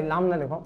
लाम ना लिखो।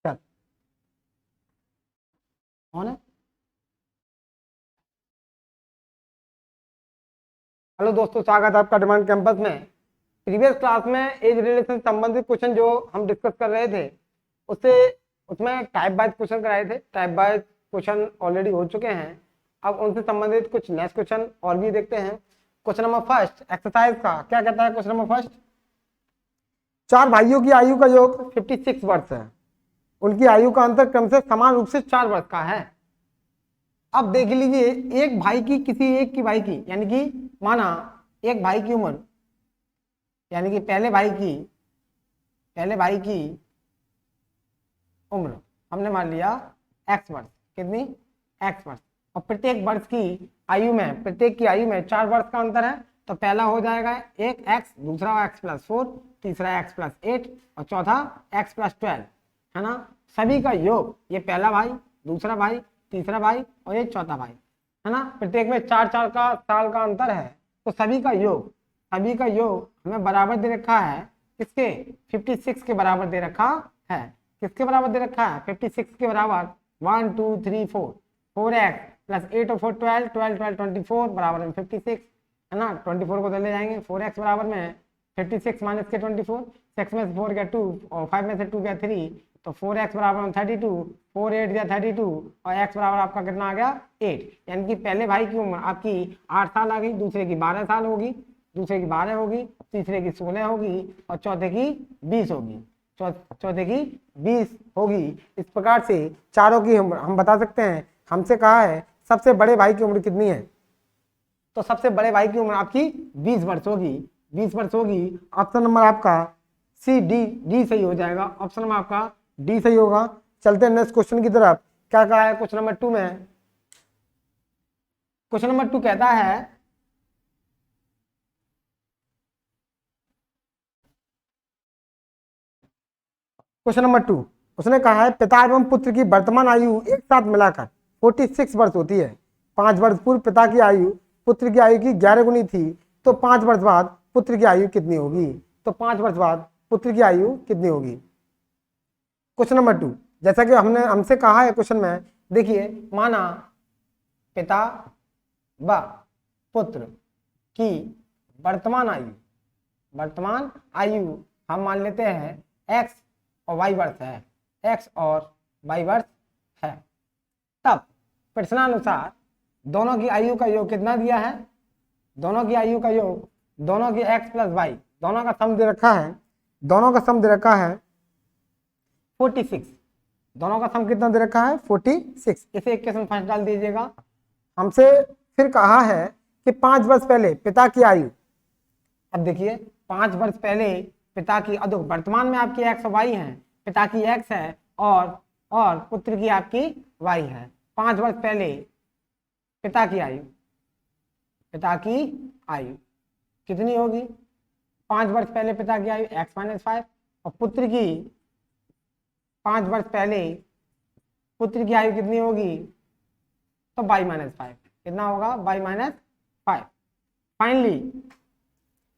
चल कौन है? हेलो दोस्तों, स्वागत है आपका डिमांड कैंपस में। प्रीवियस क्लास में एज रिलेशन संबंधित क्वेश्चन जो हम डिस्कस कर रहे थे उससे उसमें टाइप वाइज क्वेश्चन कराए थे। टाइप वाइज क्वेश्चन ऑलरेडी हो चुके हैं। अब उनसे संबंधित कुछ नेक्स्ट क्वेश्चन और भी देखते हैं। क्वेश्चन नंबर फर्स्ट एक्सरसाइज का क्या कहता है? क्वेश्चन नंबर फर्स्ट, चार भाइयों की आयु का योग 56 वर्ष है। उनकी आयु का अंतर क्रम से समान रूप से 4 वर्ष का है। अब देख लीजिए, एक भाई की किसी एक की भाई की, यानी कि माना एक भाई की उम्र, यानी कि पहले भाई की उम्र हमने मान लिया x वर्ष। कितनी? x वर्ष। और प्रत्येक वर्ष की आयु में, प्रत्येक की आयु में 4 वर्ष का अंतर है। तो पहला हो जाएगा एक x, दूसरा x+4, तीसरा x+8 और चौथा x+12, है ना। सभी का योग, ये पहला भाई, दूसरा भाई, तीसरा भाई और ये चौथा भाई, है ना। प्रत्येक में 4-4 का साल का अंतर है। तो सभी का योग हमें बराबर दे रखा है। किसके? 56 के बराबर दे रखा है। किसके बराबर दे रखा है? 56 के बराबर 1 2 3 4, 4x + 8 और 4 12, 12 12 24 बराबर में 56, है ना। 24 को तो ले जाएंगे। 4x बराबर में 56 माइनस के 24, 6 में से 4 गया 2 और 5 में से 2 गया 3, तो 4x बराबर में 32, 4 8 गया 32 और x बराबर आपका कितना आ गया? 8। यानी कि पहले भाई की उम्र आपकी 8 साल आ गई, दूसरे की 12 साल होगी, दूसरे की 12 होगी, तीसरे की 16 होगी और चौथे की 20 होगी। चौथे की 20 होगी। इस प्रकार से चारों की उम्र हम बता सकते हैं। हमसे कहा है सबसे बड़े भाई की उम्र कितनी है, तो सबसे बड़े भाई की उम्र आपकी 20 वर्ष होगी। 20 वर्ष होगी। ऑप्शन नंबर आपका सी डी सही हो जाएगा। ऑप्शन नंबर आपका डी सही होगा। चलते हैं नेक्स्ट क्वेश्चन की तरफ। क्या कहा है क्वेश्चन नंबर 2 में? क्वेश्चन नंबर 2 कहता है क्वेश्चन नंबर 2 उसने कहा है पिता एवं पुत्र की वर्तमान आयु एक साथ मिलाकर 46 वर्ष होती है। 5 वर्ष पूर्व पिता की आयु पुत्र की आयु की 11 गुनी थी, तो 5 वर्ष बाद पुत्र की आयु कितनी होगी? तो 5 वर्ष बाद पुत्र की आयु कितनी होगी? क्वेश्चन नंबर 2 जैसा कि हमसे कहा है क्वेश्चन में, देखिए माना पिता व पुत्र की वर्तमान आयु हम मान लेते हैं x और y वर्ष है। x और y वर्ष है। तब प्रश्नानुसार दोनों की आयु का योग कितना दिया है? दोनों की आयु का योग, दोनों की x + y, दोनों का सम दे रखा है। दोनों का सम दे रखा है 46। दोनों का सम कितना दे रखा है? 46। इसे इक्वेशन फर्स्ट डाल दीजिएगा। हमसे फिर कहा है कि 5 वर्ष पहले पिता की आयु। अब देखिए 5 वर्ष पहले पिता की, वर्तमान में आपकी x और y है। पिता की x है और पुत्र की आपकी y है। 5 वर्ष पहले पिता की आयु कितनी होगी? 5 वर्ष पहले पिता की आयु x - 5 और पुत्र की 5 वर्ष पहले पुत्र की आयु कितनी होगी? तो y - 5। कितना होगा? y - 5। फाइनली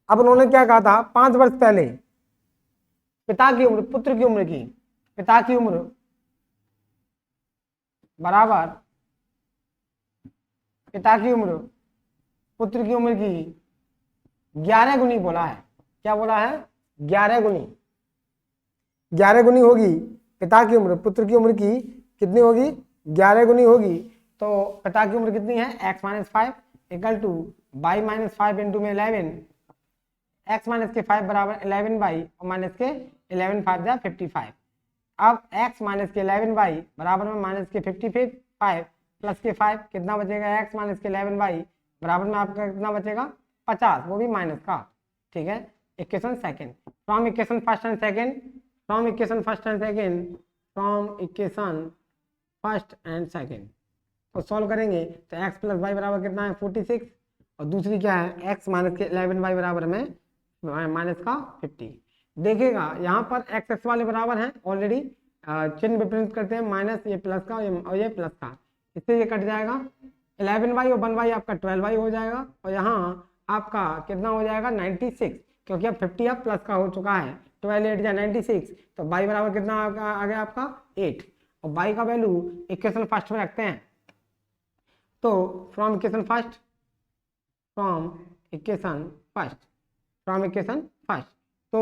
अब उन्होंने क्या कहा था? 5 वर्ष पहले पिता की उम्र पुत्र की उम्र की, पिता की उम्र बराबर पिता की उम्र पुत्र की उम्र की 11 गुनी बोला है। क्या बोला है? 11 गुनी। 11 गुनी होगी पिता की उम्र, पुत्र की उम्र की कितनी होगी? 11 गुनी होगी। तो पिता की उम्र कितनी है? x minus 5 equal two by minus 5 into में 11, x माइनस के 5 बराबर 11 बाई और माइनस के 11 5 जा 55। अब x माइनस के 11 बाई बराबर में माइनस के 55 प्लस के 5 कितना बचेगा? x माइनस के 11 बाई बराबर में आपका कितना बचेगा? 50, वो भी माइनस का। ठीक है, equation second from equation first and second, from equation first and second, from equation first and second तो सॉल्व करेंगे तो x प्लस वाई बराबर कितना है? 46 और दूसरी क्या है? x माइनस के 11 वाई बराबर में माइनस का 50। देखिएगा यहाँ पर एक्स एक्स वाले बराबर हैं ऑलरेडी, चिन्ह विपरीत करते हैं, माइनस ये प्लस का और ये प्लस का, इससे ये कट जाएगा 11y और 1y आपका 12y हो जाएगा और यहाँ आपका कितना हो जाएगा? 96, क्योंकि अब 50 अब प्लस का हो चुका है, 12 8 या 96 तो y बराबर कितना आ गया आपका? 8 और y का वैल्यू इक्वेशन फर्स्ट में रखते हैं। तो from equation first, from equation first, from equation first तो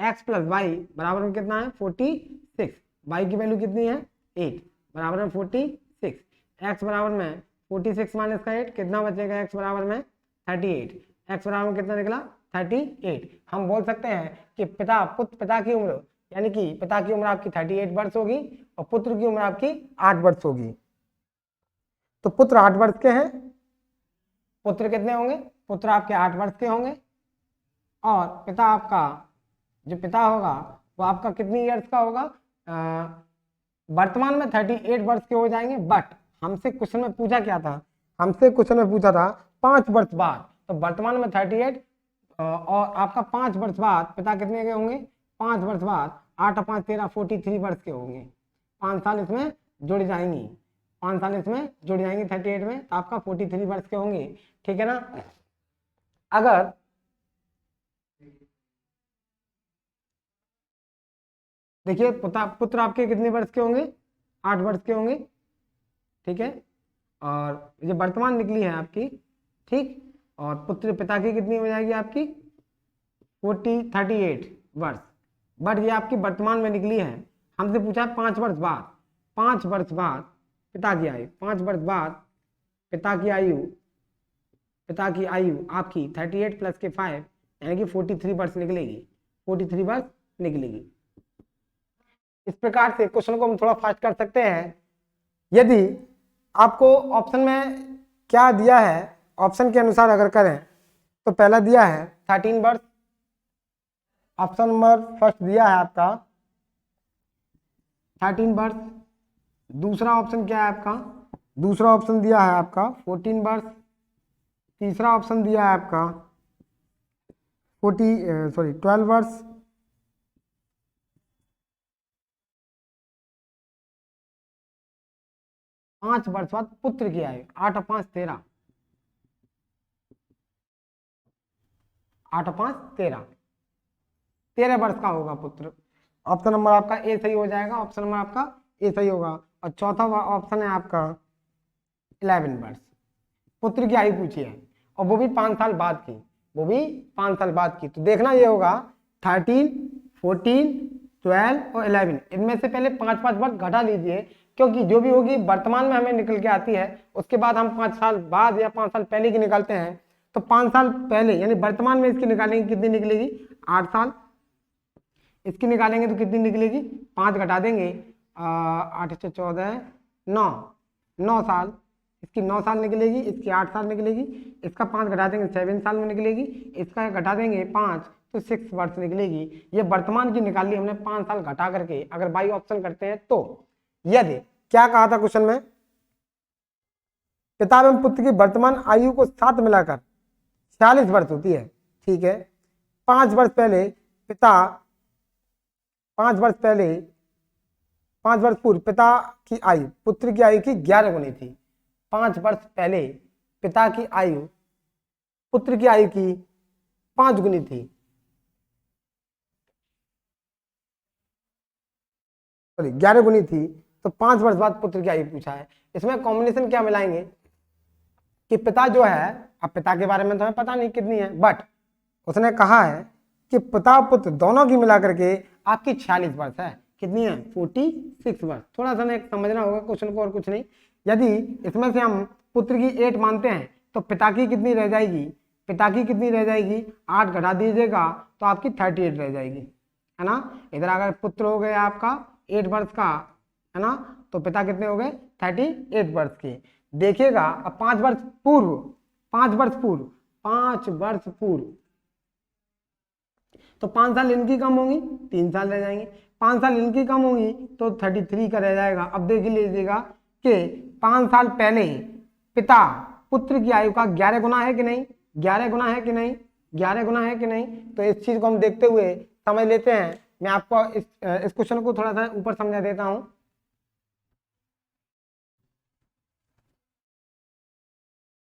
x प्लस वाई बराबर में कितना है? 46। y की वैल्यू कितनी है? 8 बराबर में 46। x बराबर में 46 माइनस का 8 कितना बचेगा? x बराबर में 38। x बराबर में कितना निकला? 38। हम बोल सकते हैं कि पिता की उम्र, यानी कि पिता की उम्र आपकी 38 वर्ष होगी और पुत्र की उम्र आपकी 8 वर्ष होगी। तो पुत्र 8 वर्ष के हैं, पुत्र कितने होंगे? पुत्र आपके 8 वर्ष के होंगे और पिता आपका, जो पिता होगा वो आपका कितनी ईयर्स का होगा? वर्तमान में 38 वर्ष के हो जाएंगे, बट हमसे क्वेश्चन में पूछा क्या था? हमसे क्वेश्चन में पूछा था 5 वर्ष बाद, तो वर्तमान में 38 और आपका 5 वर्ष बाद पिता कितने के होंगे? 5 वर्ष बाद 8 और 5 13 43 वर्ष के होंगे। 5 साल इसमें जुड़ जाएंगी, 5 साल इसमें जुड़ जाएंगे 38 में, तो आपका 43 वर्ष के होंगे। ठीक है ना? अगर देखिए पुत्र आपके कितने वर्ष के होंगे? 8 वर्ष के होंगे। ठीक है, और ये वर्तमान निकली है आपकी, ठीक, और पुत्र पिता की कितनी हो जाएगी आपकी? 38 वर्ष, बट ये आपकी वर्तमान में निकली है। हमसे पूछा है 5 वर्ष बाद, 5 वर्ष बाद पिता की आयु, 5 वर्ष बाद पिता की आयु आपकी 38 प्लस के 5 यानी कि 43 वर्ष निकलेगी, 43 वर्ष निकलेगी। इस प्रकार से क्वेश्चन को हम थोड़ा फास्ट कर सकते हैं। यदि आपको ऑप्शन में क्या दिया है, ऑप्शन के अनुसार अगर करें तो पहला दिया है 13 वर्ष, ऑप्शन नंबर फर्स्ट दिया है आपका 13 वर्ष। दूसरा ऑप्शन क्या है आपका? दूसरा ऑप्शन दिया है आपका 14 वर्ष। तीसरा ऑप्शन दिया है आपका 12 वर्ष। पांच वर्ष बाद पुत्र की आयु 8 और 5 13, 8 और 5 13 वर्ष का होगा पुत्र। ऑप्शन नंबर आपका ए सही हो जाएगा, ऑप्शन नंबर आपका ए सही होगा। और चौथा ऑप्शन है आपका 11 वर्ष। पुत्र की आयु पूछी है और वो भी 5 साल बाद की, वो भी 5 साल बाद की। तो देखना ये होगा 13, 14, 12 और 11, इनमें से पहले 5-5 वर्ष घटा लीजिए, क्योंकि जो भी होगी वर्तमान में हमें निकल के आती है, उसके बाद हम 5 साल बाद या 5 साल पहले की निकालते हैं। तो 5 साल पहले यानी वर्तमान में इसकी निकालेंगे, कितनी निकलेगी? 8 साल। इसकी निकालेंगे तो कितनी निकलेगी? 5 घटा देंगे, 8 से 14 9 साल। इसकी 9 साल निकलेगी, इसकी 8 साल निकलेगी, इसका 5 घटा देंगे 7 साल में निकलेगी, इसका घटा देंगे 5 तो 6 वर्ष निकलेगी। ये वर्तमान की निकाल ली हमने 5 साल घटा करके। अगर बाई ऑप्शन करते हैं तो यदि क्या कहा था क्वेश्चन में? पिता एवं पुत्र की वर्तमान आयु को साथ मिलाकर 46 वर्ष होती है। ठीक है, 5 वर्ष पहले पिता 5 वर्ष पहले 5 वर्ष पूर्व पिता की आयु पुत्र की आयु की 11 गुनी थी। 5 वर्ष पहले पिता की आयु पुत्र की आयु की 5 गुनी थी। 11 गुनी थी, तो 5 वर्ष बाद पुत्र की आयु पूछा है। इसमें कॉम्बिनेशन क्या मिलाएंगे कि पिता जो है, अब पिता के बारे में तो हमें पता नहीं कितनी है, बट उसने कहा है कि पिता पुत्र दोनों की मिलाकर के आपकी 46 वर्ष है। कितनी है? 46 वर्ष। थोड़ा सा ना समझना होगा क्वेश्चन को और कुछ नहीं। यदि इसमें से हम पुत्र की 8 मानते हैं तो पिता की कितनी रह जाएगी? पिता की कितनी रह जाएगी? 8 घटा दीजिएगा तो आपकी 38 रह जाएगी, है ना। इधर अगर पुत्र हो गया आपका 8 वर्ष का, है ना, तो पिता कितने हो गए? 38 वर्ष के। देखिएगा अब 5 वर्ष पूर्व, 5 वर्ष पूर्व, 5 वर्ष पूर्व, तो 5 साल इनकी कम होंगी, 3 साल रह जाएंगे। 5 साल इनकी कम होंगी तो 33 का रह जाएगा। अब देख लीजिएगा कि 5 साल पहले पिता पुत्र की आयु का 11 गुना है कि नहीं? 11 गुना है कि नहीं? 11 गुना है कि नहीं? तो इस चीज को हम देखते हुए समझ लेते हैं। मैं आपको इस क्वेश्चन को थोड़ा सा ऊपर समझा देता हूं।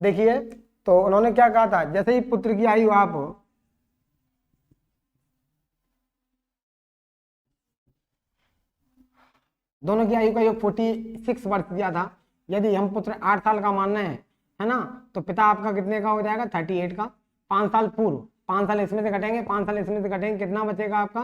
देखिए, तो उन्होंने क्या कहा था, जैसे ही पुत्र की आयु आप दोनों की आयु का योग 46 वर्ष दिया था। यदि हम पुत्र 8 साल का मान रहे हैं, है ना, तो पिता आपका कितने का हो जाएगा? 38 का। 5 साल पूर्व, 5 साल इसमें से घटेंगे, 5 साल इसमें से घटेंगे, कितना बचेगा आपका?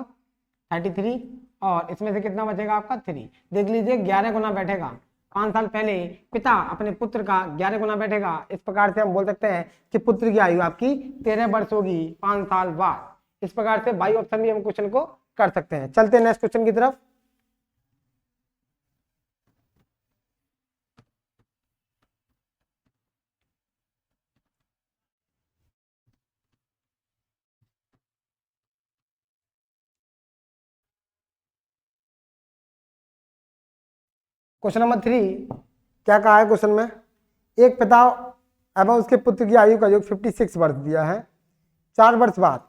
33। और इसमें से कितना बचेगा आपका? 3। देख लीजिए 11 गुना बैठेगा। 5 साल पहले पिता अपने पुत्र का 11 गुना बैठेगा। इस प्रकार से हम बोल सकते हैं कि पुत्र की आयु आपकी 13 वर्ष होगी 5 साल बाद। इस प्रकार से बाई ऑप्शन भी हम क्वेश्चन को कर सकते हैं। चलते हैं नेक्स्ट क्वेश्चन की तरफ। क्वेश्चन नंबर 3 क्या कहा है क्वेश्चन में? एक पिता एवं उसके पुत्र की आयु का योग 56 वर्ष दिया है। 4 वर्ष बाद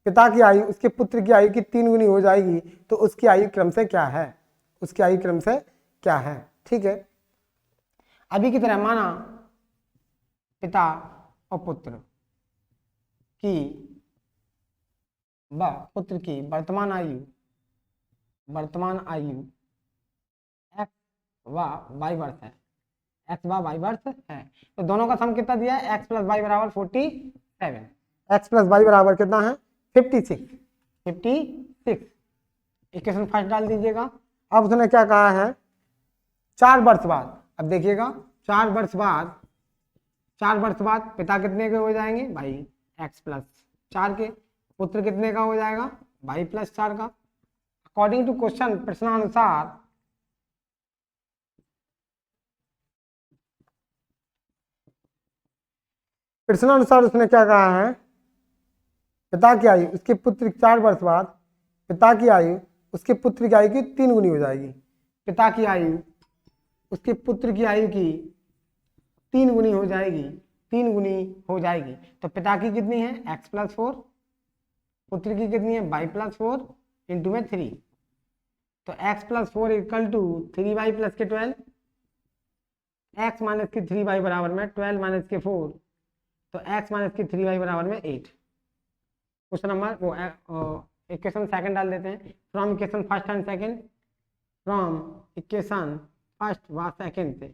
पिता की आयु उसके पुत्र की आयु की 3 गुनी हो जाएगी, तो उसकी आयु क्रम से क्या है? उसकी आयु क्रम से क्या है? ठीक है, अभी की तरह माना पिता और पुत्र की पुत्र की वर्तमान आयु एक्स व वाई वर्ष है। एक्स व वाई वर्ष है, तो दोनों का सम कितना दिया है? एक्स प्लस वाई बराबर 47। एक्स प्लस वाई बराबर कितना है? 56। इक्वेशन फर्स्ट डाल दीजिएगा। अब उसने क्या कहा है? 4 वर्ष बाद, अब देखिएगा 4 वर्ष बाद, 4 वर्ष बाद पिता कितने के हो जाएंगे? भाई एक्स प्लस 4 के। पुत्र कितने का हो जाएगा? भाई प्लस 4 का। अकॉर्डिंग टू क्वेश्चन, प्रश्नानुसार प्रश्नानुसार उसने क्या कहा है? पिता की आयु उसके पुत्र 4 वर्ष बाद पिता की आयु उसके पुत्र की आयु की 3 गुनी हो जाएगी। पिता की आयु उसके पुत्र की आयु की 3 गुनी हो जाएगी, 3 गुनी हो जाएगी। तो पिता की कितनी है? एक्स प्लस 4, पुत्र की कितनी है? वाई प्लस 4 इंटू में 3। तो x plus 4 equal to 3y plus के 12, एक्स माइनस की 3y बराबर में 12 माइनस के 4, तो एक्स माइनस की 3y बराबर में 8। क्वेश्चन नंबर वो इक्वेशन सेकंड डाल देते हैं। From equation first and second, from equation first व सेकंड से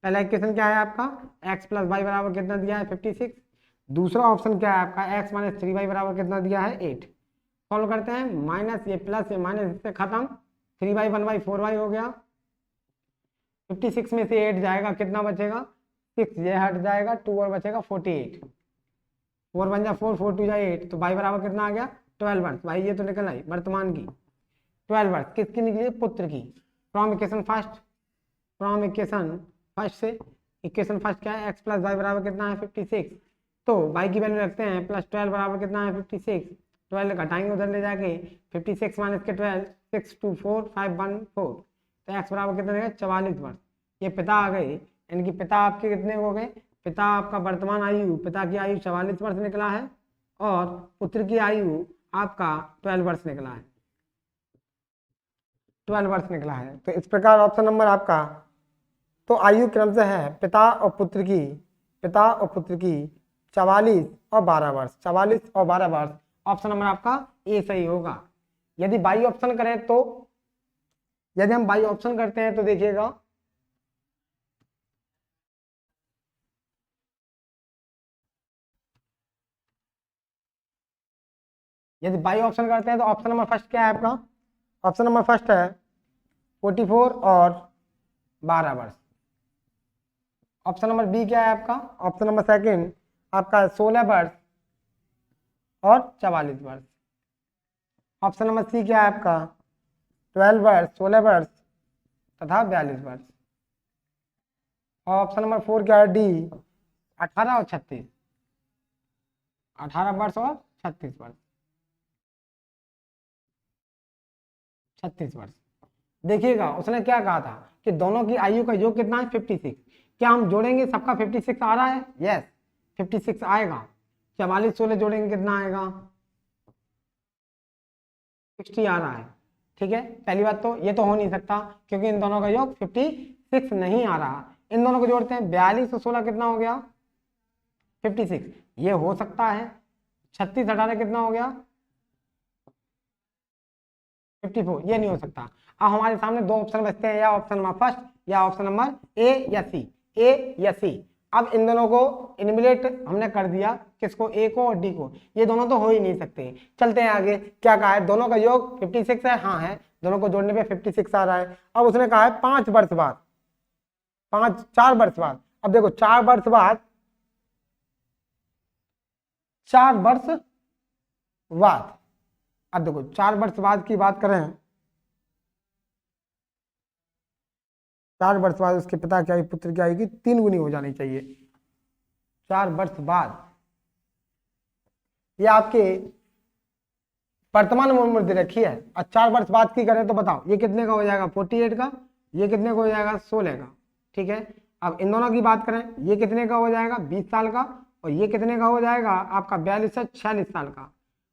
पहला इक्वेशन क्या है आपका? x प्लस वाई बराबर कितना दिया है? 56। दूसरा ऑप्शन क्या है आपका? x माइनस 3y बराबर कितना दिया है? 8। सॉल्व करते हैं, माइनस ये प्लस ये माइनस इससे खत्म, 3y 1y 4y हो गया। 56 में से 8 जाएगा, कितना बचेगा? 6, ये हट जाएगा, 2 और बचेगा 48। 4 बन जा 4, 4 2 जा 8, तो y बराबर कितना आ गया? 12 वर्ष। भाई ये तो निकल आई वर्तमान की 12 वर्ष। किसकी निकली? पुत्र की। From equation first, from equation first से इक्वेशन फर्स्ट क्या है? x प्लस वाई बराबर कितना है? 56। तो y की वैल्यू रखते हैं, प्लस 12 बराबर कितना है? 56। 12 घटाएंगे उधर ले जाके, 56 माइनस के 12, 6 2 4 5 1 4, तो x बराबर कितना रहेगा? 44 वर्ष। ये पिता आ गए, यानी कि पिता आपके कितने हो गए? पिता आपका वर्तमान आयु, पिता की आयु 44 वर्ष निकला है और पुत्र की आयु आपका 12 वर्ष निकला है, 12 वर्ष निकला है। तो इस प्रकार ऑप्शन नंबर आपका तो आयु क्रम से है पिता और पुत्र की 44 और 12 वर्ष, 44 और 12 वर्ष। ऑप्शन नंबर आपका ए सही होगा। यदि बाई ऑप्शन करें तो, यदि हम बाई ऑप्शन करते हैं तो देखिएगा यदि बाई ऑप्शन करते हैं तो ऑप्शन नंबर फर्स्ट क्या है आपका? ऑप्शन नंबर फर्स्ट है 44 और 12 वर्ष। ऑप्शन नंबर बी क्या है आपका? ऑप्शन नंबर सेकंड आपका 16 वर्ष और 44 वर्ष। ऑप्शन नंबर सी क्या है आपका? 12 वर्ष, 16 वर्ष तथा 42 वर्ष। और ऑप्शन नंबर 4 क्या है? डी 18 और 36, 18 वर्ष और 36 वर्ष, 36 वर्ष। देखिएगा उसने क्या कहा था कि दोनों की आयु का योग कितना है? 56। क्या हम जोड़ेंगे सबका 56 आ रहा है? यस 56 आएगा। 44 16 जोड़ेंगे कितना आएगा? 60 आ रहा है। ठीक है, पहली बात तो ये तो हो नहीं सकता क्योंकि इन दोनों का योग 56 नहीं आ रहा। इन दोनों को जोड़ते हैं, 42 और 16 कितना हो गया? 56। ये हो सकता है। 36 18 कितना हो गया? 54। ये नहीं हो सकता। अब हमारे सामने दो ऑप्शन बचते हैं, या ऑप्शन नंबर फर्स्ट या ऑप्शन नंबर ए या सी, ए या सी। अब इन दोनों को इनिमिनेट हमने कर दिया, किसको? ए को और डी को। ये दोनों तो हो ही नहीं सकते। चलते हैं आगे। क्या कहा है? दोनों का योग 56 है। हाँ है, दोनों को जोड़ने पे 56 आ रहा है। अब उसने कहा है 5 वर्ष बाद, 4 वर्ष बाद। अब देखो 4 वर्ष बाद, 4 वर्ष बाद, अब देखो 4 वर्ष बाद की बात करें, 4 वर्ष बाद उसके पिता की आयु पुत्र की आयु की 3 गुनी हो जानी चाहिए। 4 वर्ष बाद ये आपके वर्तमान में उम्र दे रखी है। और 4 वर्ष बाद की करें तो बताओ ये कितने का हो जाएगा? 48 का। ये कितने का हो जाएगा? 16 का। ठीक है, अब इन दोनों की बात करें, ये कितने का हो जाएगा? 20 साल का। और ये कितने का हो जाएगा आपका? 42 से 46 साल का।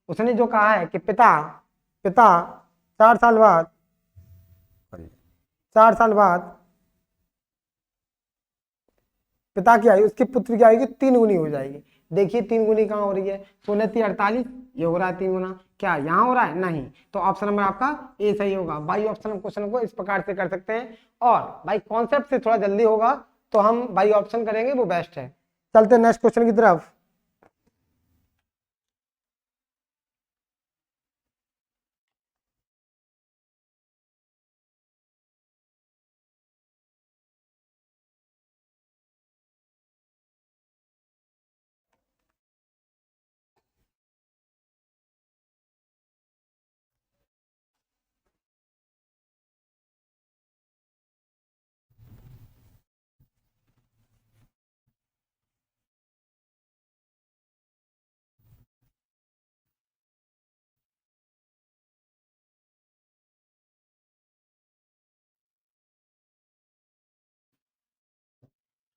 उसने जो कहा है कि पिता पिता 4 साल बाद, 4 साल बाद पिता की आयु उसके पुत्र की आयु की 3 गुनी हो जाएगी। देखिए 3 गुनी कहाँ हो रही है? 16 3 48, ये हो रहा है 3 गुना। क्या यहाँ हो रहा है? नहीं। तो ऑप्शन नंबर आपका ए सही होगा। बाई ऑप्शन क्वेश्चन को इस प्रकार से कर सकते हैं, और बाई कॉन्सेप्ट से थोड़ा जल्दी होगा तो हम बाई ऑप्शन करेंगे, वो बेस्ट है। चलते हैं नेक्स्ट क्वेश्चन की तरफ।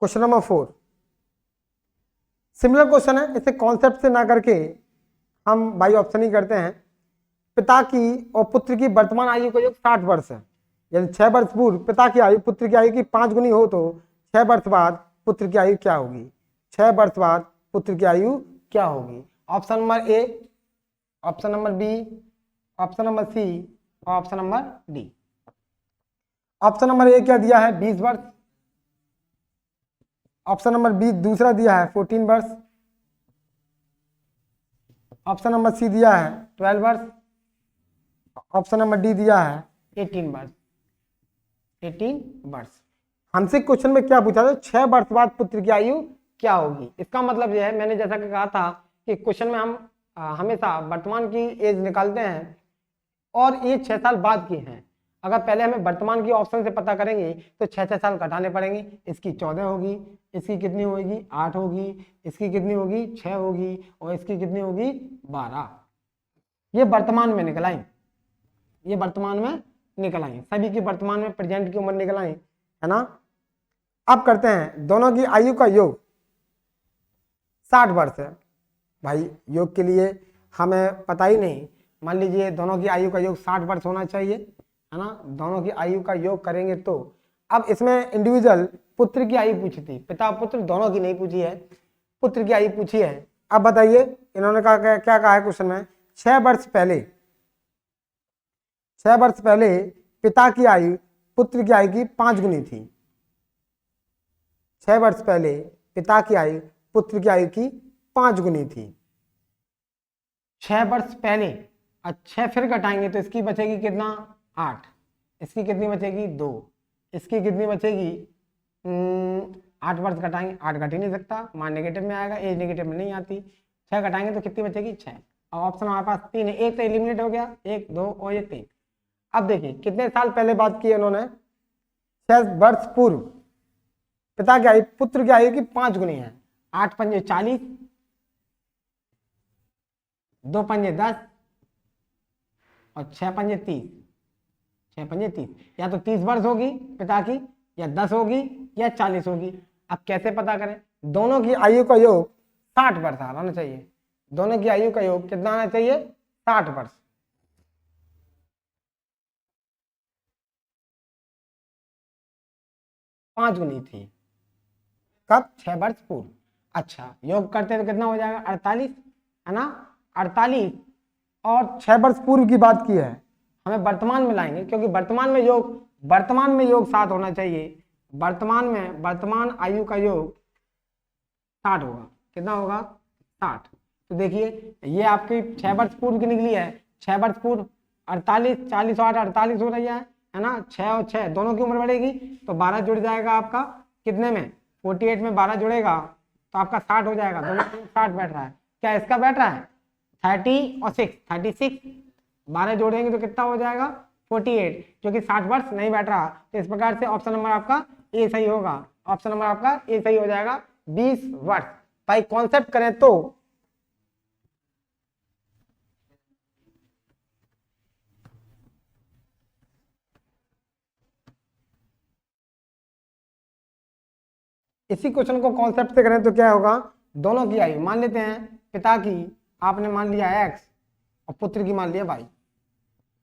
क्वेश्चन नंबर 4 सिमिलर क्वेश्चन है, इसे कॉन्सेप्ट से ना करके हम बाई ऑप्शन ही करते हैं। पिता की और पुत्र की वर्तमान आयु का योग 60 वर्ष है। यदि 6 वर्ष पूर्व पिता की आयु पुत्र की आयु की 5 गुनी हो तो 6 वर्ष बाद पुत्र की आयु क्या होगी? 6 वर्ष बाद पुत्र की आयु क्या होगी? Option number A, option number B, option number C और option number D. Option number A क्या दिया है? 20 वर्ष। ऑप्शन नंबर बी दूसरा दिया है 14 वर्ष। ऑप्शन नंबर सी दिया है 12 वर्ष। ऑप्शन नंबर डी दिया है 18 वर्ष। 18 वर्ष। हमसे क्वेश्चन में क्या पूछा था? 6 वर्ष बाद पुत्र की आयु क्या होगी? इसका मतलब यह है, मैंने जैसा कि कहा था कि क्वेश्चन में हम हमेशा वर्तमान की एज निकालते हैं और ये 6 साल बाद की हैं। अगर पहले हमें वर्तमान की ऑप्शन से पता करेंगे तो 6 साल घटाने पड़ेंगे। इसकी 14 होगी, इसकी कितनी होगी? 8 होगी, इसकी कितनी होगी? 6 होगी, और इसकी कितनी होगी? 12। ये वर्तमान में निकल आई, ये वर्तमान में निकल आई, सभी की वर्तमान में प्रेजेंट की उम्र निकल आई, है ना। अब करते हैं दोनों की आयु का योग 60 वर्ष है। भाई योग के लिए हमें पता ही नहीं, मान लीजिए दोनों की आयु का योग 60 वर्ष होना चाहिए, है ना। दोनों की आयु का योग करेंगे तो, अब इसमें इंडिविजुअल पुत्र की आयु पूछी थी, पिता पुत्र दोनों की नहीं पूछी है, पुत्र की आयु पूछी है। अब बताइए इन्होंने कहा क्या कहा है क्वेश्चन में? 6 वर्ष पहले, 6 वर्ष पहले पिता की आयु पुत्र की आयु की 5 गुनी थी। 6 वर्ष पहले पिता की आयु पुत्र की आयु की 5 गुनी थी। 6 वर्ष पहले और 6 फिर घटाएंगे तो इसकी बचेगी कितना 8, इसकी कितनी बचेगी 2, इसकी कितनी बचेगी 8 वर्ष घटाएंगे, 8 घट ही नहीं सकता, मान नेगेटिव में आएगा, एज नेगेटिव में नहीं आती, 6 घटाएंगे तो कितनी बचेगी 6। अब ऑप्शन हमारे पास 3 है, एक तो एलिमिनेट हो गया, 1 2 और ये 3। अब देखिए कितने साल पहले बात की उन्होंने, 6 वर्ष पूर्व पिता की आयु पुत्र की आयु की 5 गुनी है, 8 पंजे 40, 2 पंजे 10 और 6 पंजे 30, 6 पंजे 30, या तो 30 वर्ष होगी पिता की, या 10 होगी, या 40 होगी। अब कैसे पता करें, दोनों की आयु का योग 60 वर्ष आना चाहिए, दोनों की आयु का योग कितना आना चाहिए 60 वर्ष। पांच गुनी थी कब 6 वर्ष पूर्व। अच्छा योग करते तो कितना हो जाएगा 48 है ना, 48 और 6 वर्ष पूर्व की बात की है, हमें वर्तमान में लाएंगे क्योंकि वर्तमान में योग 7 होना चाहिए, वर्तमान आयु का योग 60 होगा, कितना होगा 60। तो देखिए ये आपकी 6 वर्ष पूर्व की निकली है, 6 वर्ष पूर्व 48, 40 और 48 हो रही है ना, 6 और 6 दोनों की उम्र बढ़ेगी तो 12 जुड़ जाएगा आपका कितने में 48 में 12 जुड़ेगा तो आपका 60 हो जाएगा, दोनों में 60 बैठ रहा है। क्या इसका बैठ रहा है 30 और 6 36, 12 जोड़ेंगे तो कितना हो जाएगा 48, जो कि 60 वर्ष नहीं बैठ रहा। तो इस प्रकार से ऑप्शन नंबर आपका ए सही होगा, ऑप्शन नंबर आपका ए सही हो जाएगा 20 वर्ष। भाई कॉन्सेप्ट करें तो इसी क्वेश्चन को कॉन्सेप्ट से करें तो क्या होगा, दोनों की आयु मान लेते हैं, पिता की आपने मान लिया x और पुत्र की मान लिया y,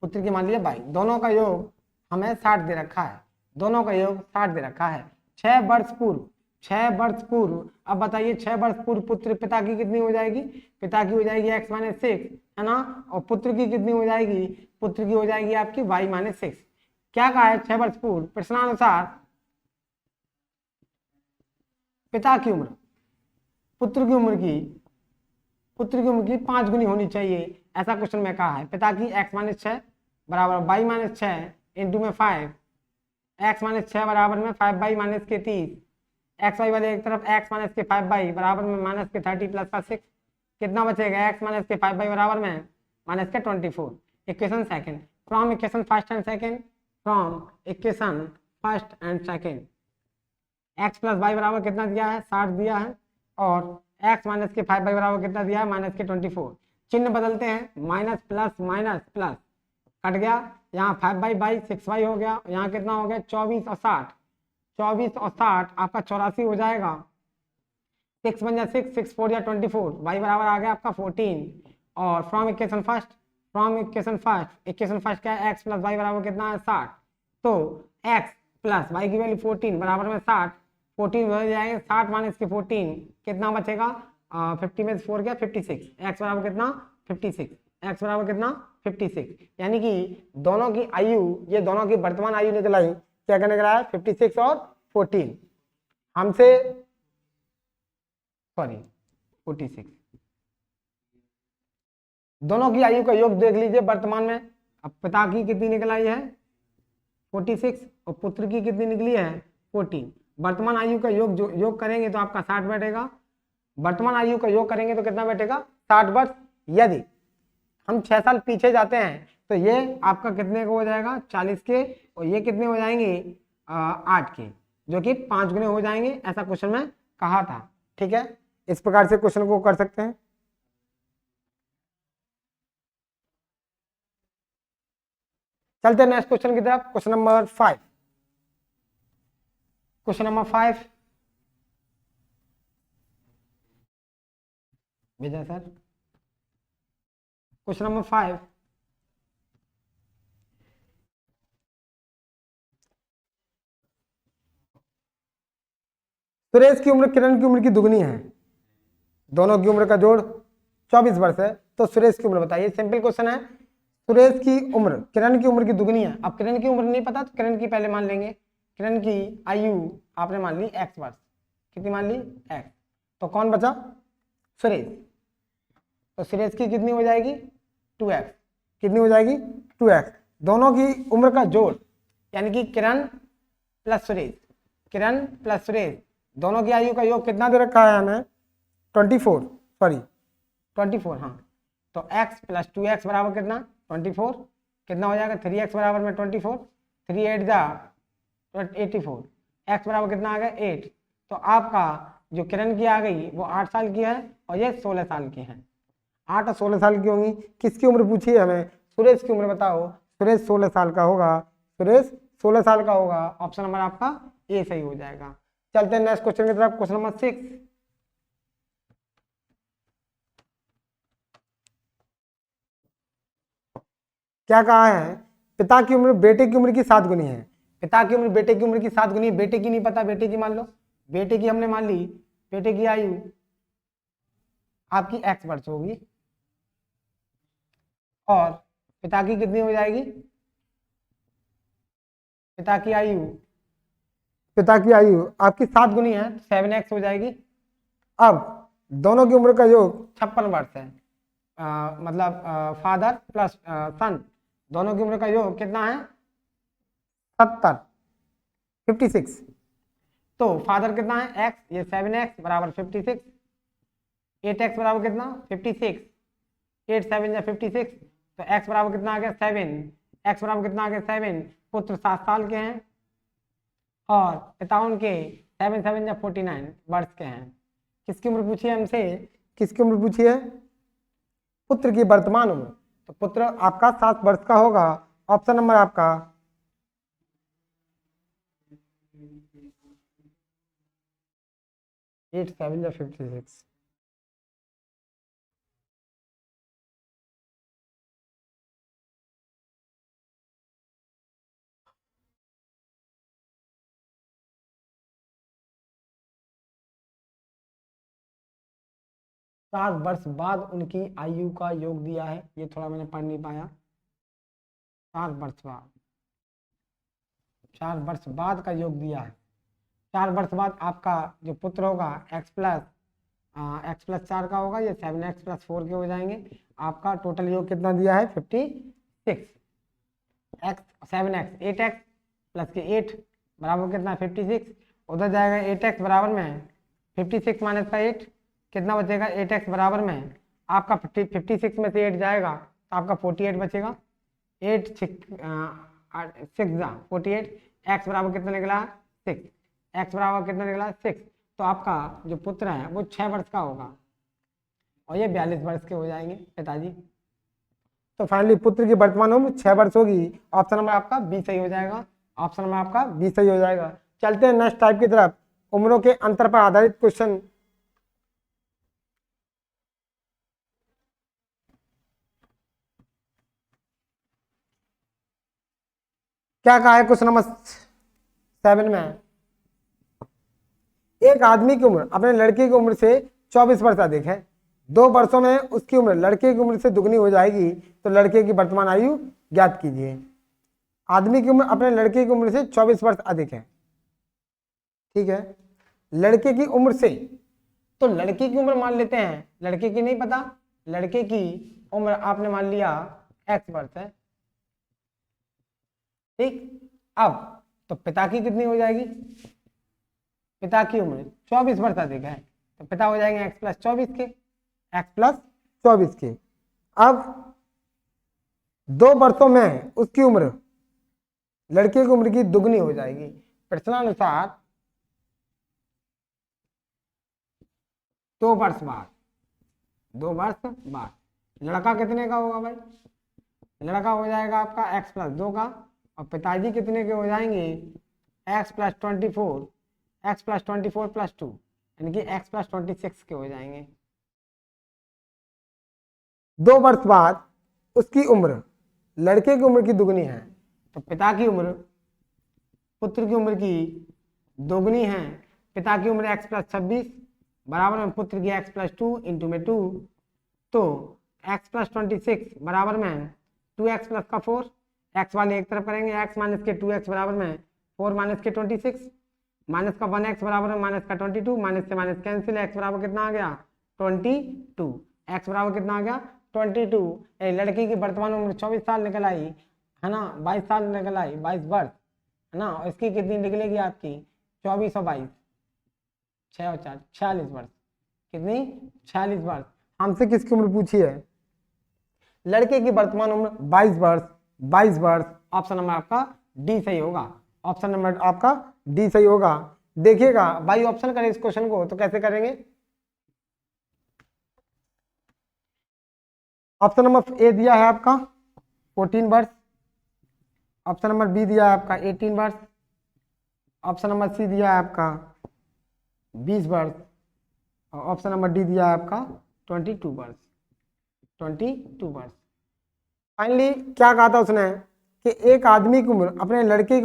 पुत्र की मान लिया y, दोनों का योग हमें 60 दे रखा है, दोनों का योग 60 दे रखा है। 6 वर्ष पूर्व, 6 वर्ष पूर्व, अब बताइए 6 वर्ष पूर्व पुत्र पिता की कितनी हो जाएगी, पिता की हो जाएगी x - 6 है ना, और पुत्र की कितनी हो जाएगी, पुत्र की हो जाएगी आपकी y - 6। क्या कहा है 6 वर्ष पूर्व, प्रश्नानुसार पिता की उम्र पुत्र की उम्र की 5 गुनी होनी चाहिए, ऐसा क्वेश्चन में कहा है। पिता की x - 6 बराबर y - 6 इंटू में 5, x - 6 बराबर में 5y - के 30, एक्स वाई वाले एक तरफ x - के 5y बराबर में माइनस के 30 प्लस का 6, कितना बचेगा x - के 5y बराबर में माइनस के 24। Equation second, from equation first and second, from equation first and second x plus y बराबर कितना दिया है 60 दिया है, और x माइनस के 5y बराबर कितना दिया है माइनस के 24। चिन्ह बदलते हैं, minus plus minus plus cut गया, यहाँ 5y 6y हो गया, यहाँ कितना हो गया 24 और 60, 24 और 60 आपका 84 हो जाएगा, 6 बन जा 6, 6 4 या 24, y बराबर आ गया आपका 14। और फ्रॉम इक्वेशन फर्स्ट क्या है x प्लस वाई बराबर कितना है 60, तो x प्लस वाई की वैल्यू 14 बराबर में 60, 14 हो जाएगा 60 माइनस के 14 कितना बचेगा 50 में 4 गया 56, x बराबर कितना 56, x बराबर कितना 56, यानी कि दोनों की आयु, ये दोनों की वर्तमान आयु निकल आई, क्या क्या निकला है 56 और 14, हमसे सॉरी 46, दोनों की आयु का योग देख लीजिए वर्तमान में। अब पिता की कितनी निकल आई है 46 और पुत्र की कितनी निकली है 14। वर्तमान आयु का योग करेंगे तो आपका 60 बैठेगा, वर्तमान आयु का योग करेंगे तो कितना बैठेगा 60 वर्ष। यदि हम 6 साल पीछे जाते हैं तो ये आपका कितने को हो जाएगा 40 के, और ये कितने हो जाएंगे 8 के, जो कि 5 गुने हो जाएंगे, ऐसा क्वेश्चन में कहा था। ठीक है, इस प्रकार से क्वेश्चन को कर सकते हैं। चलते हैं नेक्स्ट क्वेश्चन की तरफ, क्वेश्चन नंबर 5। क्वेश्चन नंबर 5 विजय सर, क्वेश्चन नंबर 5, सुरेश की उम्र किरण की उम्र की दुगनी है, दोनों की उम्र का जोड़ 24 वर्ष है, तो सुरेश की उम्र बताइए। सिंपल क्वेश्चन है, सुरेश की उम्र किरण की उम्र की दुगनी है। अब किरण की उम्र नहीं पता तो किरण की पहले मान लेंगे, किरण की आयु आपने मान ली x वर्ष, कितनी मान ली x, तो कौन बचा सुरेश। तो सुरेश की कितनी हो जाएगी 2x, कितनी हो जाएगी 2x। दोनों की उम्र का जोड़ यानी कि किरण प्लस सुरेश, किरण प्लस सुरेश दोनों की आयु का योग कितना दे रखा है हमें 24, सॉरी 24, हाँ। तो x प्लस 2x बराबर कितना 24, कितना हो जाएगा 3x बराबर में 24, 3 8 जा 84, x बराबर कितना आ गया 8। तो आपका जो किरण की आ गई वो 8 साल की है और ये 16 साल की है। 8 और 16 साल की होंगी। किसकी उम्र पूछी है हमें, सुरेश की उम्र बताओ। सुरेश 16 साल का होगा, सुरेश 16 साल का होगा। ऑप्शन नंबर आपका ए सही हो जाएगा। चलते हैं नेक्स्ट क्वेश्चन की तरफ, क्वेश्चन नंबर 6। क्या कहा है, पिता की उम्र बेटे की उम्र की 7 गुनी है। पिता की उम्र बेटे की उम्र की 7 गुनी है। बेटे की नहीं पता, बेटे की मान लो, बेटे की हमने मान ली। बेटे की आयु आपकी x वर्ष होगी और पिता की कितनी हो जाएगी, पिता की आयु, पिता की आयु आपकी 7 गुनी है, 7x हो जाएगी। अब दोनों की उम्र का योग 56 वर्ष है। मतलब फादर प्लस सन, दोनों की उम्र का योग कितना है 70, 56। तो फादर कितना है x, ये 7x बराबर 56, 8x बराबर कितना 56, 8 7 या 56। तो x बराबर कितना आ गया 7, x बराबर कितना आ गया 7। पुत्र 7 साल के हैं और पिता उनके 7 7 या 49 वर्ष के हैं। किसकी उम्र पूछी है हमसे, किसकी उम्र पूछी है, पुत्र की वर्तमान उम्र। तो पुत्र आपका 7 वर्ष का होगा। ऑप्शन नंबर आपका 8 7 या 56। चार वर्ष बाद उनकी आयु का योग दिया है, ये थोड़ा मैंने पढ़ नहीं पाया। 4 वर्ष बाद, 4 वर्ष बाद का योग दिया है। 4 वर्ष बाद आपका जो पुत्र होगा x प्लस 4 का होगा, ये 7x प्लस 4 के हो जाएंगे। आपका टोटल योग कितना दिया है 56, x 7x 8x प्लस के 8 बराबर कितना 56। उधर जाएगा 8x बराबर में 56 माइनस का 8 कितना बचेगा 8x बराबर में आपका 56 में से 8 जाएगा तो आपका 48 बचेगा। 8 6 48, x बराबर कितना निकला 6, x बराबर कितना निकला 6। तो आपका जो पुत्र है वो 6 वर्ष का होगा और ये 42 वर्ष के हो जाएंगे पिताजी। तो फाइनली पुत्र की वर्तमान उम्र 6 वर्ष होगी। ऑप्शन नंबर आपका बी सही हो जाएगा। ऑप्शन नंबर आपका बी सही हो जाएगा। चलते हैं नेक्स्ट टाइप की तरफ, उम्रों के अंतर पर आधारित क्वेश्चन। क्या कहा है क्वेश्चन नंबर 7 में, एक आदमी की उम्र अपने लड़के की उम्र से 24 वर्ष अधिक है। 2 वर्षों में उसकी उम्र लड़के की उम्र से दुगनी हो जाएगी, तो लड़के की वर्तमान आयु ज्ञात कीजिए। आदमी की उम्र अपने लड़के की उम्र से 24 वर्ष अधिक है, ठीक है। लड़के की उम्र से, तो लड़के की उम्र मान लेते हैं, लड़के की नहीं पता, लड़के की उम्र आपने मान लिया x वर्ष है, ठीक। अब तो पिता की कितनी हो जाएगी, पिता की उम्र 24 वर्ष अधिक है, तो पिता हो जाएंगे x प्लस 24 के, x प्लस 24 के। अब 2 वर्षों में उसकी उम्र लड़के की उम्र की दुगनी हो जाएगी। प्रश्नानुसार 2 वर्ष बाद, 2 वर्ष बाद लड़का कितने का होगा भाई, लड़का हो जाएगा आपका x प्लस 2 का और पिताजी कितने के हो जाएंगे x plus 24, x plus 24 plus 2 यानी कि x प्लस 26 के हो जाएंगे। 2 वर्ष बाद उसकी उम्र लड़के की उम्र की दुगनी है, तो पिता की उम्र पुत्र की उम्र की दोगुनी है। पिता की उम्र x प्लस 26 बराबर में पुत्र की x प्लस 2 इंटू में 2, तो x प्लस 26 बराबर में 2x प्लस का 4, x वाले एक तरफ करेंगे, x माइनस के 2x बराबर में 4 माइनस के 26, माइनस का 1x बराबर में माइनस का 22, माइनस से माइनस कैंसिल, x बराबर कितना आ गया 22। x बराबर कितना आ गया 22। लड़की की वर्तमान उम्र 24 साल निकल आई है ना, 22 साल निकल आई, 22 वर्ष है ना, और इसकी कितनी निकलेगी आपकी 24 और 22, 6 और 4 46 वर्ष। कितनी 46 वर्ष। हमसे किसकी उम्र पूछी है? लड़के की वर्तमान उम्र 22 वर्ष, 22 वर्ष। ऑप्शन नंबर आपका डी सही होगा, ऑप्शन नंबर आपका डी सही होगा। देखिएगा बाई ऑप्शन करें इस क्वेश्चन को तो कैसे करेंगे? ऑप्शन नंबर ए दिया है आपका 14 वर्ष, ऑप्शन नंबर बी दिया है आपका 18 वर्ष, ऑप्शन नंबर सी दिया है आपका 20 वर्ष, और ऑप्शन नंबर डी दिया है आपका 22 वर्ष, 22 वर्ष। फाइनली क्या कहा था उसने कि एक आदमी की उम्र अपने लड़के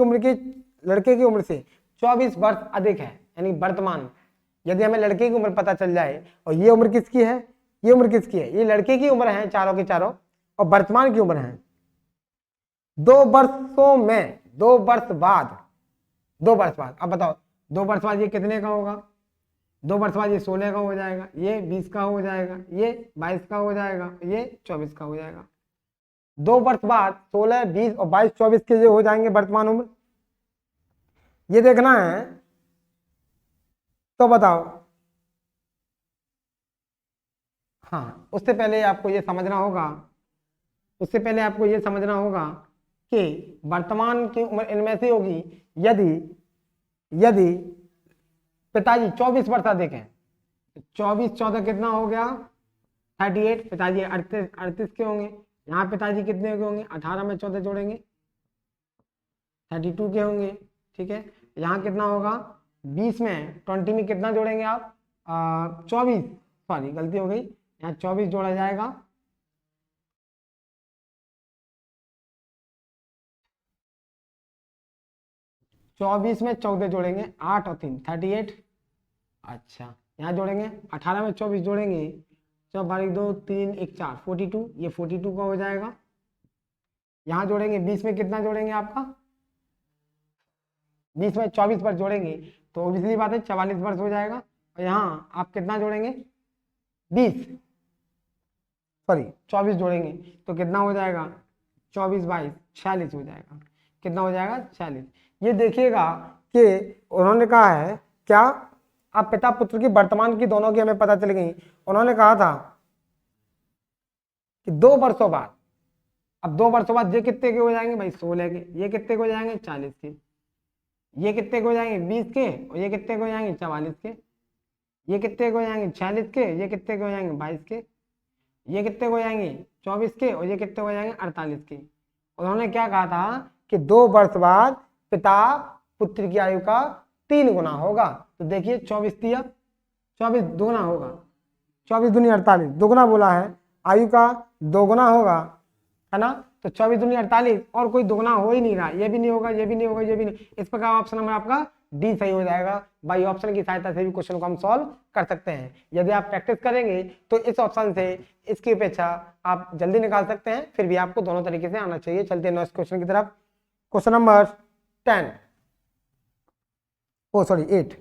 की उम्र से 24 वर्ष अधिक है, यानी वर्तमान। यदि हमें लड़के की उम्र पता चल जाए और ये उम्र किसकी है, ये उम्र किसकी है, ये लड़के की उम्र है चारों की चारों, और वर्तमान की उम्र है 2 वर्षों में, 2 वर्ष बाद, 2 वर्ष बाद। अब बताओ 2 वर्ष बाद ये कितने का होगा? 2 वर्ष बाद ये 16 का हो जाएगा, ये 20 का हो जाएगा, ये 22 का हो जाएगा, ये 24 का हो जाएगा। 2 वर्ष बाद 16, 20 और 22, 24 के जो हो जाएंगे वर्तमान उम्र, ये देखना है। तो बताओ, हाँ उससे पहले आपको ये समझना होगा, उससे पहले आपको ये समझना होगा कि वर्तमान की उम्र इनमें से होगी यदि पिताजी 24 वर्ष अधिक हैं। 24 14 कितना हो गया 38, पिताजी 38 के होंगे। यहाँ पिताजी कितने के होंगे 18 में 14 जोड़ेंगे 32 के होंगे, ठीक है। यहाँ कितना होगा 20 में 20 में कितना जोड़ेंगे आप 24, सॉरी गलती हो गई, यहाँ 24 जोड़ा जाएगा, चौबीस में 14 जोड़ेंगे 8 और 3 38। अच्छा यहाँ जोड़ेंगे 18 में 24 जोड़ेंगे, 4 बारीक 2 3 1 4 42, ये 42 का हो जाएगा। यहाँ जोड़ेंगे 20 में कितना जोड़ेंगे आपका 20 में 24 वर्ष जोड़ेंगे तो ऑब्वियसली बात है 44 वर्ष हो जाएगा। और यहाँ आप कितना जोड़ेंगे 24 जोड़ेंगे तो कितना हो जाएगा 24 22 46 हो जाएगा। कितना हो जाएगा 46। ये देखिएगा कि उन्होंने कहा है क्या, अब पिता पुत्र की वर्तमान की दोनों की हमें पता चल गई। उन्होंने कहा था कि 2 वर्षों बाद, अब 2 वर्षों बाद ये कितने के हो जाएंगे भाई 16 के, ये कितने के हो जाएंगे 40 के, ये कितने के हो जाएंगे 20 के, और ये कितने के हो जाएंगे 44 के, ये कितने के हो जाएंगे 46 के, ये कितने के हो जाएंगे 22 के, ये कितने के हो जाएंगे 24 के, और ये कितने हो जाएंगे 48 के। उन्होंने क्या कहा था कि 2 वर्ष बाद पिता पुत्र की आयु का 3 गुना होगा। तो देखिए 24 दिया, 24 दोगुना होगा, 24 दूनी 48, दोगुना बोला है, आयु का 2 गुना होगा है ना। तो 24 दूनी 48 और कोई दोगुना हो ही नहीं रहा, ये भी नहीं होगा, ये भी नहीं होगा, ये भी नहीं। इस प्रकार ऑप्शन नंबर आपका डी सही हो जाएगा। बाई ऑप्शन की सहायता से भी क्वेश्चन को हम सॉल्व कर सकते हैं। यदि आप प्रैक्टिस करेंगे तो इस ऑप्शन से इसकी अपेक्षा आप जल्दी निकाल सकते हैं, फिर भी आपको दोनों तरीके से आना चाहिए। चलते हैं नेक्स्ट क्वेश्चन की तरफ। क्वेश्चन नंबर 10, ओ सॉरी 8।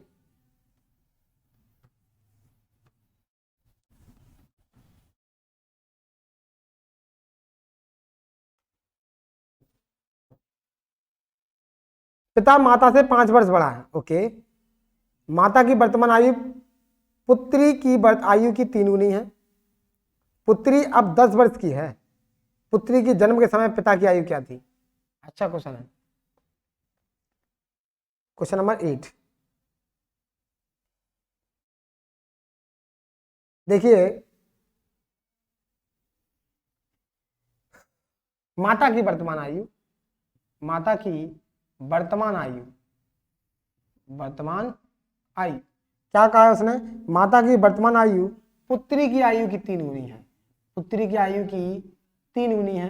पिता माता से 5 वर्ष बड़ा है, ओके। माता की वर्तमान आयु पुत्री की आयु की 3 गुनी है। पुत्री अब 10 वर्ष की है। पुत्री की जन्म के समय पिता की आयु क्या थी? अच्छा क्वेश्चन है। क्वेश्चन नंबर 8 देखिए, माता की वर्तमान आयु, माता की वर्तमान आयु, वर्तमान आयु क्या कहा है उसने, माता की वर्तमान आयु पुत्री की आयु की 3 गुनी है। पुत्री की आयु की 3 गुनी है।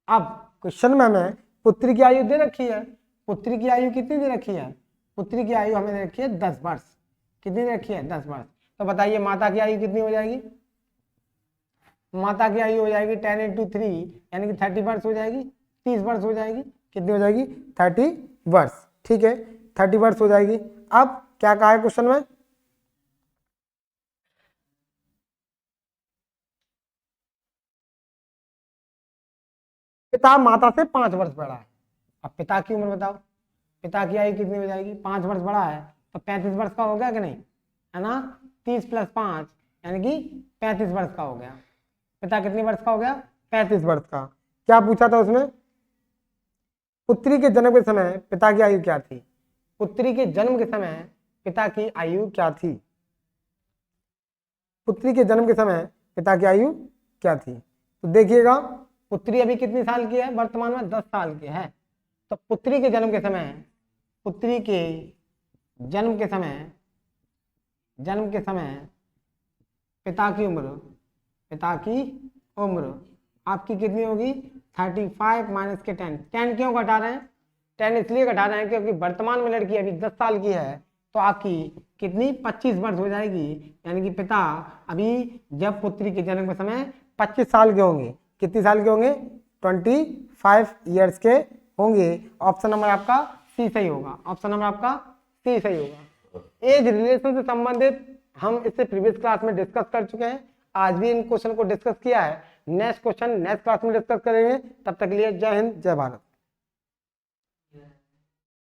अब क्वेश्चन में हमें पुत्री की आयु दे रखी है, पुत्री की आयु कितनी दे रखी है, पुत्री की आयु हमें दे रखी है 10 वर्ष। कितनी दे रखी है 10 वर्ष। तो बताइए माता की आयु कितनी हो जाएगी, माता की आयु हो जाएगी 10 × 3 यानी कि 30 वर्ष हो जाएगी, 30 वर्ष हो जाएगी। कितनी हो जाएगी 30 वर्ष, ठीक है 30 वर्ष हो जाएगी। अब क्या कहा है क्वेश्चन में, पिता माता से 5 वर्ष बड़ा है। अब पिता की उम्र बताओ, पिता की आयु कितनी हो जाएगी, 5 वर्ष बड़ा है तो 35 वर्ष का हो गया कि नहीं, है ना। 30 + 5 यानी कि 35 वर्ष का हो गया। पिता कितने वर्ष का हो गया, 35 वर्ष का। क्या पूछा था उसमें, पुत्री के जन्म के समय पिता की आयु क्या थी, पुत्री के जन्म के समय पिता की आयु क्या थी, पुत्री के जन्म के समय पिता की आयु क्या थी। तो देखिएगा पुत्री अभी कितनी साल की है, वर्तमान में 10 साल की है। तो पुत्री के जन्म के समय, पुत्री के जन्म के समय, जन्म के समय पिता की उम्र, पिता की उम्र आपकी कितनी होगी, 35 माइनस के 10। 10 क्यों घटा रहे हैं, 10 इसलिए घटा रहे हैं क्योंकि वर्तमान में लड़की अभी 10 साल की है तो आपकी कितनी 25 वर्ष हो जाएगी। यानी कि पिता अभी जब पुत्री के जन्म के समय 25 साल के होंगे, कितनी साल के होंगे, 25 ईयर्स के होंगे। ऑप्शन नंबर आपका सी सही होगा, ऑप्शन नंबर आपका सी सही होगा। एज रिलेशन से संबंधित हम इससे प्रीवियस क्लास में डिस्कस कर चुके हैं, आज भी इन क्वेश्चन को डिस्कस किया है। नेक्स्ट क्वेश्चन नेक्स्ट क्लास में डिस्कस करेंगे, तब तक के लिए जय हिंद जय भारत।